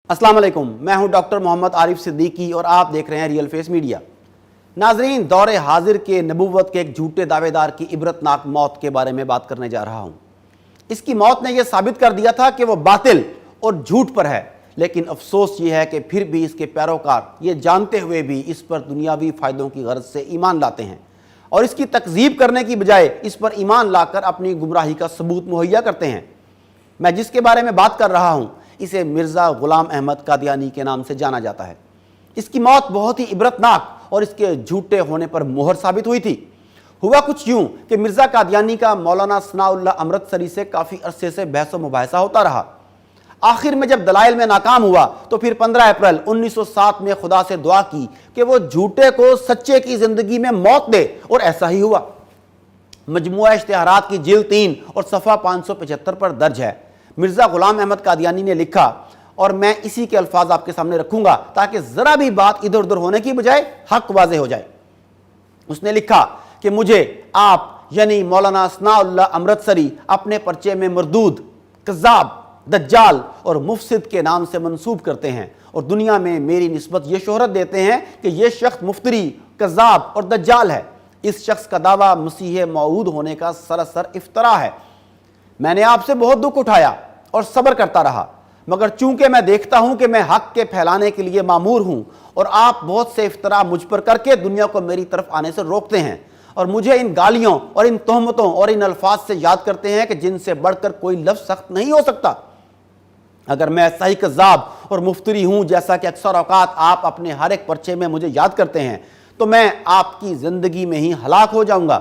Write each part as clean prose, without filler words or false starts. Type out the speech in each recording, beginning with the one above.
अस्सलाम वालेकुम, मैं हूं डॉक्टर मोहम्मद आरिफ सिद्दीकी और आप देख रहे हैं रियल फेस मीडिया। नाजरीन, दौरे हाजिर के नबूवत के एक झूठे दावेदार की इबरतनाक मौत के बारे में बात करने जा रहा हूं। इसकी मौत ने यह साबित कर दिया था कि वो बातिल और झूठ पर है, लेकिन अफसोस ये है कि फिर भी इसके पैरोकार ये जानते हुए भी इस पर दुनियावी फ़ायदों की गर्ज से ईमान लाते हैं और इसकी तकज़ीब करने की बजाय इस पर ईमान लाकर अपनी गुमराही का सबूत मुहैया करते हैं। मैं जिसके बारे में बात कर रहा हूँ इसे मिर्ज़ा ग़ुलाम अहमद कादियानी के नाम से जाना जाता है। इसकी मौत बहुत ही इबरतनाक और इसके झूठे होने पर मोहर साबित हुई थी। हुआ कुछ यूं कि मिर्ज़ा कादियानी का मौलाना सनाउल्लाह अमृतसरी से काफ़ी अरसे से बहस व मुबाहिसा होता रहा। आखिर में जब दलाइल में नाकाम हुआ तो फिर 15 अप्रैल 1907 में खुदा से दुआ की कि वो झूठे को सच्चे की ज़िंदगी में मौत दे, और ऐसा ही हुआ। मजमुआ इश्तिहारात की जिल्द 3 और सफ़ा 575 पर दर्ज है। मिर्ज़ा ग़ुलाम अहमद कादियानी ने लिखा, और मैं इसी के अल्फाज आपके सामने रखूंगा ताकि ज़रा भी बात इधर उधर होने की बजाय हक वाज़ेह हो जाए। उसने लिखा कि मुझे आप यानी मौलाना सनाउल्लाह अमृतसरी अपने पर्चे में मरदूद, कज़्ज़ाब, दज्जाल और मुफसिद के नाम से मंसूब करते हैं और दुनिया में मेरी निस्बत ये शोहरत देते हैं कि यह शख्स मुफ्तरी, कज़्ज़ाब और दज्जाल है। इस शख्स का दावा मसीह मऊद होने का सरासर इफ्तरा है। मैंने आपसे बहुत दुख उठाया और सब्र करता रहा, मगर चूंकि मैं देखता हूं कि मैं हक के फैलाने के लिए मामूर हूं और आप बहुत से इफ्तरा मुझ पर करके दुनिया को मेरी तरफ आने से रोकते हैं और मुझे इन गालियों और इन तोहमतों और इन अल्फाज से याद करते हैं कि जिनसे बढ़कर कोई लफ्ज़ सख्त नहीं हो सकता। अगर मैं सही कज़्ज़ाब और मुफ्तरी हूं जैसा कि अक्सर औकात आप अपने हर एक पर्चे में मुझे याद करते हैं, तो मैं आपकी ज़िंदगी में ही हलाक हो जाऊंगा,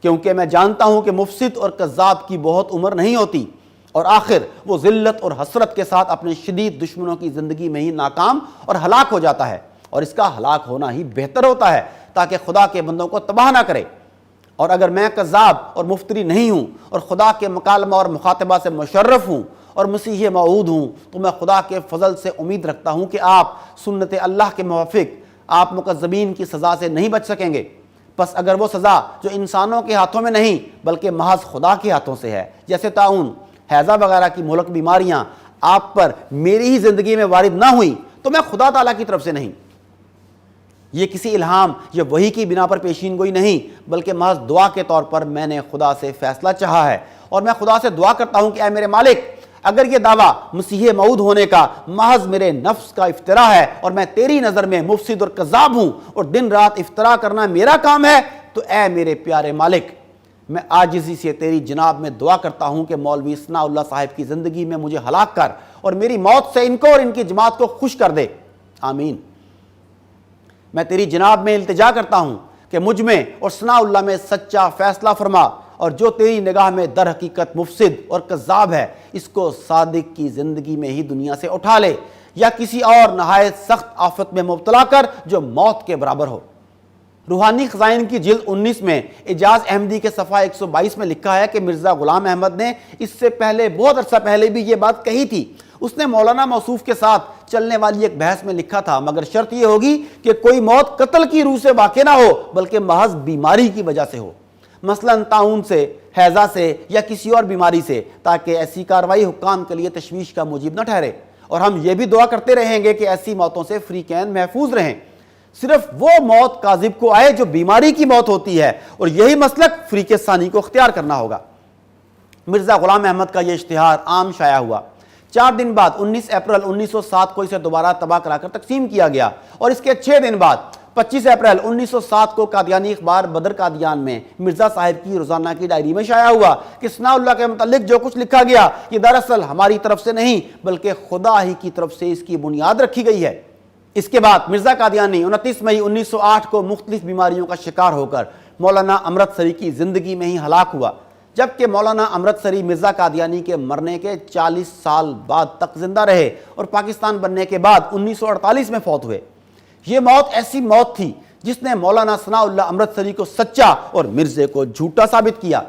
क्योंकि मैं जानता हूं कि मुफसिद और कज़्ज़ाब की बहुत उम्र नहीं होती और आखिर वो ज़िल्लत और हसरत के साथ अपने शदीद दुश्मनों की ज़िंदगी में ही नाकाम और हलाक हो जाता है, और इसका हलाक होना ही बेहतर होता है ताकि खुदा के बंदों को तबाह ना करे। और अगर मैं कज़्ज़ाब और मुफ्तरी नहीं हूँ और खुदा के मकालमा और मुखातबा से मुशर्रफ हूँ और मसीह मऊद हूँ, तो मैं खुदा के फजल से उम्मीद रखता हूँ कि आप सुन्नत अल्लाह के मुवाफिक आप मुकज़्ज़बीन की सज़ा से नहीं बच सकेंगे। बस अगर वो सज़ा जो इंसानों के हाथों में नहीं बल्कि महज खुदा के हाथों से है, जैसे ताउन, हैज़ा वगैरह की मुहलक बीमारियाँ आप पर मेरी ही ज़िंदगी में वारिद ना हुई, तो मैं खुदा ताला की तरफ से नहीं, ये किसी इल्हाम या वही की बिना पर पेशीन गोई नहीं, बल्कि महज दुआ के तौर पर मैंने खुदा से फ़ैसला चाहा है। और मैं खुदा से दुआ करता हूँ कि ऐ मेरे मालिक, अगर ये दावा मसीह मऊद होने का महज मेरे नफ्स का इफ्तरा है और मैं तेरी नज़र में मुफसिद और कज़्ज़ाब हूँ और दिन रात इफ्तरा करना मेरा काम है, तो ऐ मेरे प्यारे मालिक, मैं आजिज़ी से तेरी जनाब में दुआ करता हूँ कि मौलवी सनाउल्लाह साहिब की ज़िंदगी में मुझे हलाक कर और मेरी मौत से इनको और इनकी जमात को खुश कर दे। आमीन। मैं तेरी जनाब में इल्तिजा करता हूँ कि मुझ में और सनाउल्लाह में सच्चा फ़ैसला फरमा, और जो तेरी निगाह में दर हकीकत मुफसिद और कज़्ज़ाब है, इसको सादिक की ज़िंदगी में ही दुनिया से उठा ले या किसी और नहायत सख्त आफत में मुब्तला कर जो मौत के बराबर हो। रूहानी ख़ज़ाइन की जिल्द 19 में एजाज़ अहमदी के सफ़ा 122 में लिखा है कि मिर्ज़ा ग़ुलाम अहमद ने इससे पहले बहुत अरसा पहले भी ये बात कही थी। उसने मौलाना मौसूफ के साथ चलने वाली एक बहस में लिखा था, मगर शर्त यह होगी कि कोई मौत कत्ल की रूह से वाक़ ना हो बल्कि महज बीमारी की वजह से हो, मसलन ताउन से, हैज़ा से या किसी और बीमारी से, ताकि ऐसी कार्रवाई हुक्काम के लिए तशवीश का मुजीब न ठहरे। और हम ये भी दुआ करते रहेंगे कि ऐसी मौतों से फ़रीक़ैन महफूज रहें। सिर्फ वो मौत काज़िब को आए जो बीमारी की मौत होती है, और यही मसलक फ़रीक़े सानी को अख्तियार करना होगा। मिर्ज़ा ग़ुलाम अहमद का यह इश्तिहार आम शाया हुआ। 4 दिन बाद 19 अप्रैल 1907 को इसे दोबारा तबाह कराकर तकसीम किया गया, और इसके 6 दिन बाद 25 अप्रैल 1907 को कादियानी अखबार बदर कादियान में मिर्ज़ा साहिब की रोज़ाना की डायरी में शाया हुआ कि सनाउल्लाह के मुतालिक जो कुछ लिखा गया ये दरअसल हमारी तरफ से नहीं बल्कि खुदा ही की तरफ से इसकी बुनियाद रखी गई है। इसके बाद मिर्ज़ा कादियानी 29 मई 1908 को मुख्तलिफ बीमारियों का शिकार होकर मौलाना अमृतसरी की ज़िंदगी में ही हलाक हुआ, जबकि मौलाना अमृतसरी मिर्ज़ा कादियानी के मरने के 40 साल बाद तक जिंदा रहे और पाकिस्तान बनने के बाद 1948 में फौत हुए। ये मौत ऐसी मौत थी जिसने मौलाना सनाउल्लाह अमृतसरी को सच्चा और मिर्ज़े को झूठा साबित किया।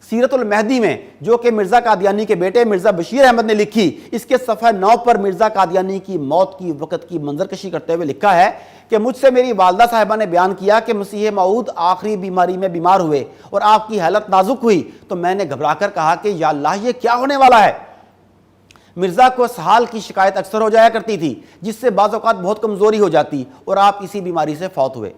सीरतुल महदी में, जो कि मिर्ज़ा कादियानी के बेटे मिर्ज़ा बशीर अहमद ने लिखी, इसके सफ़ा 9 पर मिर्ज़ा कादियानी की मौत की वक़्त की मंजरकशी करते हुए लिखा है कि मुझसे मेरी वालदा साहिबा ने बयान किया कि मसीह मऊद आखिरी बीमारी में बीमार हुए और आपकी हालत नाजुक हुई, तो मैंने घबरा कर कहा कि या अल्लाह ये क्या होने वाला है। مرزا کو اسہال کی شکایت اکثر ہو جایا کرتی تھی، جس سے بعض اوقات بہت کمزوری ہو جاتی اور آپ اسی بیماری سے فوت ہوئے۔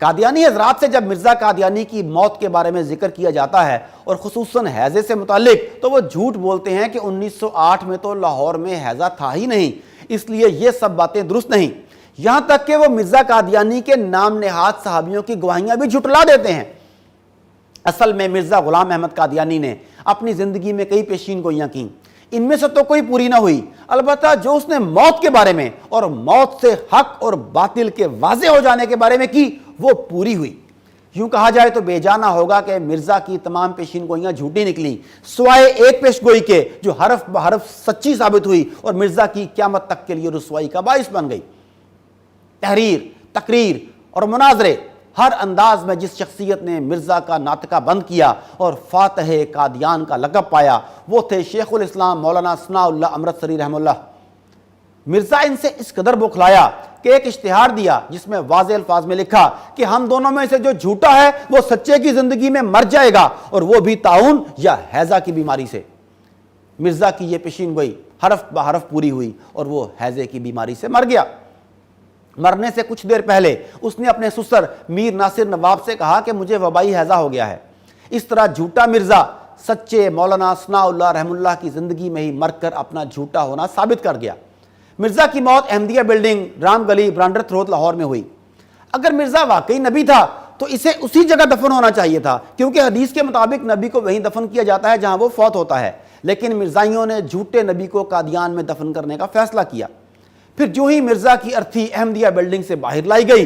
قادیانی حضرات سے جب مرزا قادیانی کی موت کے بارے میں ذکر کیا جاتا ہے اور خصوصاً ہیضے سے متعلق، تو وہ جھوٹ بولتے ہیں کہ 1908 میں تو لاہور میں ہیضہ تھا ہی نہیں، اس لیے یہ سب باتیں درست نہیں۔ یہاں تک کہ وہ مرزا قادیانی کے نام نہاد صحابیوں کی گواہیاں بھی جھٹلا دیتے ہیں۔ اصل میں مرزا غلام احمد قادیانی نے اپنی زندگی میں کئی پیشین گوئیاں کیں، ان میں سے تو کوئی پوری نہ ہوئی، البتہ جو اس نے موت کے بارے میں اور موت سے حق اور باطل کے واضح ہو جانے کے بارے میں کی، وہ پوری ہوئی۔ یوں کہا جائے تو بے جانا ہوگا کہ مرزا کی تمام پیشین گوئیاں جھوٹی نکلیں، سوائے ایک پیش گوئی کے جو حرف بحرف سچی ثابت ہوئی اور مرزا کی قیامت تک کے لیے رسوائی کا باعث بن گئی۔ تحریر، تقریر اور مناظرے، ہر انداز میں جس شخصیت نے مرزا کا ناطقہ بند کیا اور فاتح قادیان کا لقب پایا، وہ تھے شیخ الاسلام مولانا ثناء اللہ امرتسری رحمہ اللہ۔ مرزا ان سے اس قدر بوکھلایا کہ ایک اشتہار دیا جس میں واضح الفاظ میں لکھا کہ ہم دونوں میں سے جو جھوٹا ہے وہ سچے کی زندگی میں مر جائے گا، اور وہ بھی طاعون یا ہیضہ کی بیماری سے۔ مرزا کی یہ پیشین گوئی حرف بحرف پوری ہوئی اور وہ ہیضے کی بیماری سے مر گیا۔ مرنے سے کچھ دیر پہلے اس نے اپنے سسر میر ناصر نواب سے کہا کہ مجھے وبائی ہیضہ ہو گیا ہے۔ اس طرح جھوٹا مرزا سچے مولانا ثناء اللہ رحمہ اللہ کی زندگی میں ہی مر کر اپنا جھوٹا ہونا ثابت کر گیا۔ مرزا کی موت احمدیہ بلڈنگ، رام گلی، برانڈر تھروت، لاہور میں ہوئی۔ اگر مرزا واقعی نبی تھا تو اسے اسی جگہ دفن ہونا چاہیے تھا، کیونکہ حدیث کے مطابق نبی کو وہیں دفن کیا جاتا ہے جہاں وہ فوت ہوتا ہے، لیکن مرزائیوں نے جھوٹے نبی کو قادیان میں دفن کرنے کا فیصلہ کیا۔ پھر جو ہی مرزا کی ارتھی احمدیہ بلڈنگ سے باہر لائی گئی،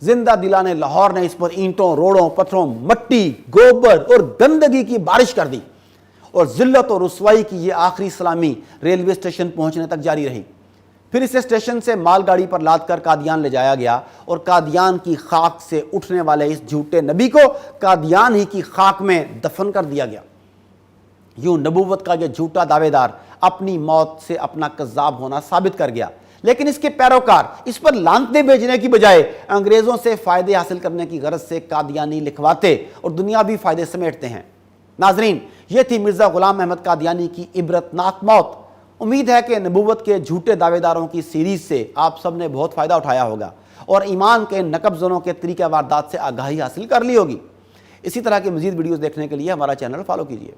زندہ دلانے لاہور نے اس پر اینٹوں، روڑوں، پتھروں، مٹی، گوبر اور گندگی کی بارش کر دی، اور ذلت اور رسوائی کی یہ آخری سلامی ریلوے اسٹیشن پہنچنے تک جاری رہی۔ پھر اسے اسٹیشن سے مال گاڑی پر لاد کر قادیان لے جایا گیا، اور قادیان کی خاک سے اٹھنے والے اس جھوٹے نبی کو قادیان ہی کی خاک میں دفن کر دیا گیا۔ یوں نبوت کا یہ جھوٹا دعوے دار اپنی موت سے اپنا کذاب ہونا ثابت کر گیا، لیکن اس کے پیروکار اس پر لعنتیں بھیجنے کی بجائے انگریزوں سے فائدے حاصل کرنے کی غرض سے قادیانی لکھواتے اور دنیاوی فائدے سمیٹتے ہیں۔ ناظرین، یہ تھی مرزا غلام احمد قادیانی کی عبرتناک موت۔ امید ہے کہ نبوت کے جھوٹے دعوے داروں کی سیریز سے آپ سب نے بہت فائدہ اٹھایا ہوگا اور ایمان کے نقب زنوں کے طریقہ واردات سے آگاہی حاصل کر لی ہوگی۔ اسی طرح کی مزید ویڈیوز دیکھنے کے لیے ہمارا چینل فالو کیجیے۔